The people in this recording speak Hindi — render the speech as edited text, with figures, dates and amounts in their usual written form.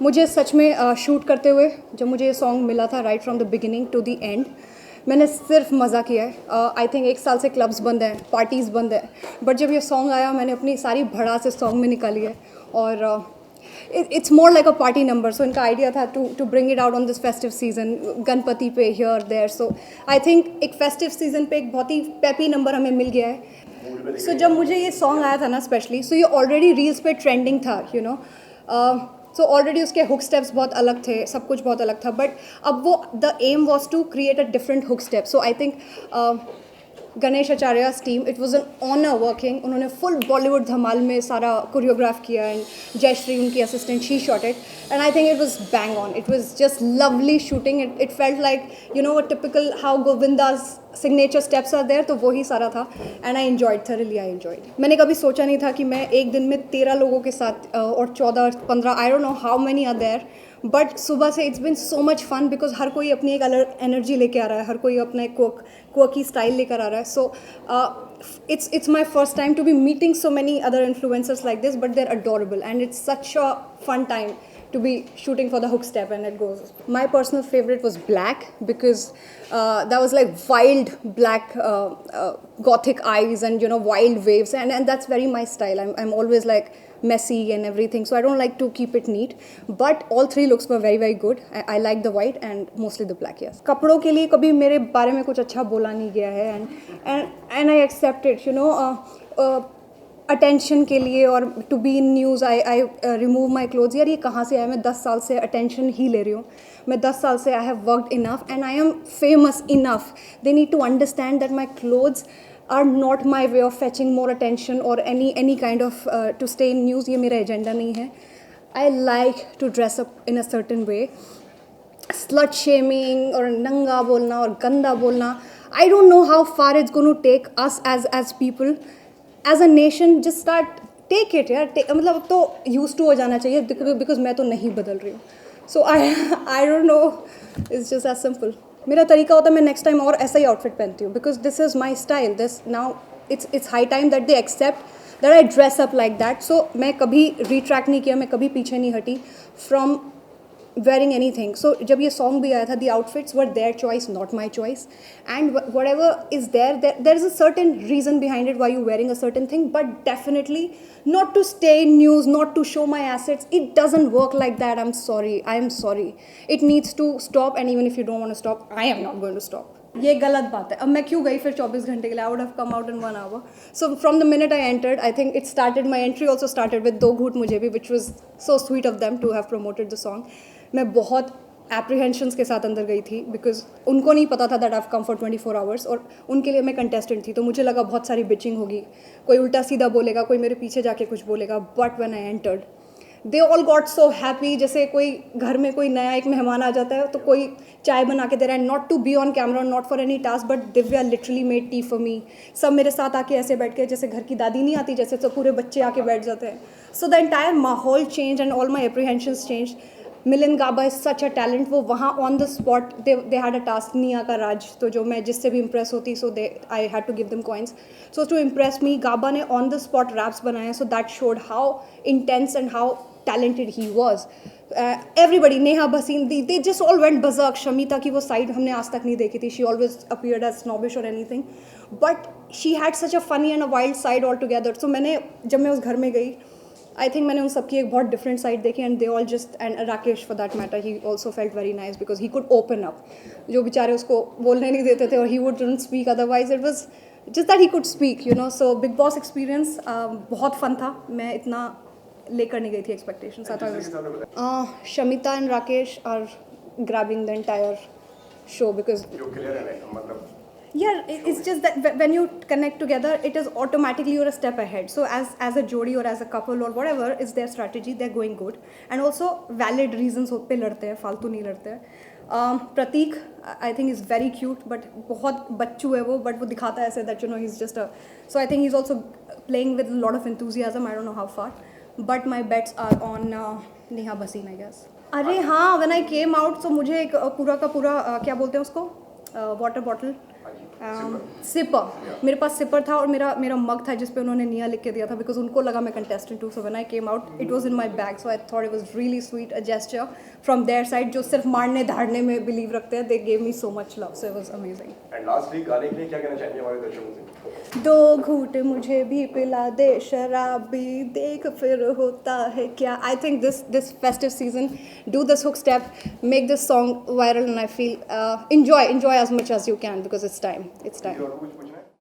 मुझे सच में शूट करते हुए जब मुझे ये सॉन्ग मिला था right from the beginning to the end, मैंने सिर्फ मज़ा किया है। आई थिंक 1 साल से क्लब्स बंद हैं, पार्टीज़ बंद है, बट जब ये सॉन्ग आया मैंने अपनी सारी भड़ास इस सॉन्ग में निकाली है। और it's more like a party number. So इनका आइडिया था to bring it out on this festive season, Ganpati पे here there. So I think एक फेस्टिव सीजन पे एक बहुत ही पेपी नंबर हमें मिल गया है। सो जब मुझे ये सॉन्ग आया था ना स्पेशली, सो ये ऑलरेडी रील्स पे ट्रेंडिंग था, यू नो। सो ऑलरेडी उसके हुक स्टेप्स बहुत अलग थे, सब कुछ बहुत अलग था, बट अब वो the aim was to create a different hook step. So I think Ganesh Acharya's team, it was an honour working. उन्होंने फुल बॉलीवुड धमाल में सारा कोरियोग्राफ किया, एंड जयश्री उनकी assistant, she shot it, and I think it was bang on. It was just lovely shooting. It felt like, you know, typical how Govinda's signature steps are there, तो वही सारा था, and I enjoyed thoroughly. I enjoyed. मैंने कभी सोचा नहीं था कि मैं एक दिन में 13 लोगों के साथ और 14-15, I don't know how many are there, but सुबह से it's been so much fun because हर कोई अपनी एक अलग एनर्जी लेके आ रहा है, हर कोई अपना एक क्वर्की स्टाइल लेकर आ रहा है। सो it's my first time to be meeting so many other influencers like this, but they're adorable and it's such a fun time to be shooting for the hook step, and it goes. My personal favorite was Black because that was like wild black gothic eyes and, you know, wild waves, and that's very my style. I'm always like messy and everything, so I don't like to keep it neat, but all three looks were very very good. I like the white and mostly the black. Yes, कपड़ों के लिए कभी मेरे बारे में कुछ अच्छा बोला नहीं गया है, and I accept it, you know. Attention के लिए और to be in news I remove my clothes. यार ये कहाँ से आया? मैं 10 साल से अटेंशन ही ले रही हूँ। मैं 10 साल से I have worked enough and I am famous enough. They need to understand that my clothes are not my way of fetching more attention और any kind of to stay in news. ये मेरा एजेंडा नहीं है। I like to dress up in a certain way. Slut shaming और नंगा बोलना और गंदा बोलना, I don't know how far it's going to take us as people, as a nation. Just start take it यार। मतलब अब तो यूज टू हो जाना चाहिए बिकॉज मैं तो नहीं बदल रही हूँ। So I don't know, it's just as simple. मेरा तरीका होता है मैं नेक्स्ट टाइम और ऐसा ही आउटफिट पहनती हूँ because this is my style. This now it's high time that they accept that I dress up like that. So मैं कभी रिट्रैक्ट नहीं किया, मैं कभी पीछे नहीं हटी फ्रॉम wearing anything. So जब ये song भी आया था, the outfits were their choice, not my choice, and whatever is there is a certain reason behind it why you're wearing a certain thing, but definitely not to stay in news, not to show my assets. It doesn't work like that. I'm sorry. It needs to stop, and even if you don't want to stop, I am not going to stop. ये गलत बात है। अब मैं क्यों गई फिर 24 घंटे के लिए? I would have come out in 1 hour. So from the minute I entered, I think it started, my entry also started with दो घूट मुझे भी, which was so sweet of them to have promoted the song. मैं बहुत एप्रीहेंशंस के साथ अंदर गई थी बिकॉज उनको नहीं पता था that I have come for 24 hours, और उनके लिए मैं कंटेस्टेंट थी, तो मुझे लगा बहुत सारी बिचिंग होगी, कोई उल्टा सीधा बोलेगा, कोई मेरे पीछे जाके कुछ बोलेगा। But when I entered, they all got so happy. जैसे कोई घर में कोई नया एक मेहमान आ जाता है तो कोई चाय बना के दे रहा है, not to be on camera, not for any task, but Divya literally made tea for me. सब मेरे साथ आके ऐसे बैठ के, जैसे घर की दादी नहीं आती जैसे, तो पूरे बच्चे आके बैठ जाते हैं। सो द एंटायर माहौल change and all my apprehensions change. Milind Gaba is such a talent. वो वहाँ on the spot they had a task, Nia का राज, तो जो मैं जिससे भी इम्प्रेस होती, so they I had to give them coins. So to impress me, Gaba ने ऑन द स्पॉट रैप्स बनाए, so that showed how intense and how talented he was. Everybody, Neha Bhasin, they just all went berserk. Shamita की वो side हमने आज तक नहीं देखी थी. She always appeared as snobbish or anything, but she had such a funny and a wild side altogether. So मैंने जब मैं उस घर में गई, I think मैंने उन सबकी एक बहुत different side देखी, and they all just, and Rakesh for that matter, he also felt very nice because he could open up. जो बेचारे उसको बोलने नहीं देते थे, और he wouldn't speak otherwise. It was just that he could speak, you know. So Big Boss experience बहुत fun था. मैं इतना लेकर नहीं गई थी expectations. Shamita and Rakesh are grabbing the entire show because it's just that when you connect together, it is automatically you're a step ahead. So as a jodi or as a couple or whatever is their strategy, they're going good, and also valid reasons पे लड़ते हैं, फालतू नहीं लड़ते हैं। प्रतीक I think is very cute, but बहुत बच्चू है वो, but वो दिखाता है ऐसे that, you know, he's just a, so I think he's also playing with a lot of enthusiasm. I don't know how far, but my bets are on Neha Bhasin, I guess. अरे हाँ, when I came out, so मुझे एक पूरा का पूरा क्या बोलते हैं उसको, वाटर बॉटल सिपर मेरे पास सिपर था और मेरा मग था जिस पे उन्होंने निया लिख के दिया था बिकॉज उनको लगा मैं कंटेस्टेंट हूँ. So when I came out it was in my bag so I thought it was really sweet a gesture from their side जो सिर्फ मारने धाड़ने में बिलीव रखते हैं. They gave me so much love so it was amazing. And lastly गाने के लिए क्या कहना चाहेंगे हमारे दर्शकों से? दो घूंट मुझे भी पिला दे शराबी देख फिर होता है क्या. I think this festive season do this hook step make this song viral and I feel enjoy as much as you can because it's time. और कुछ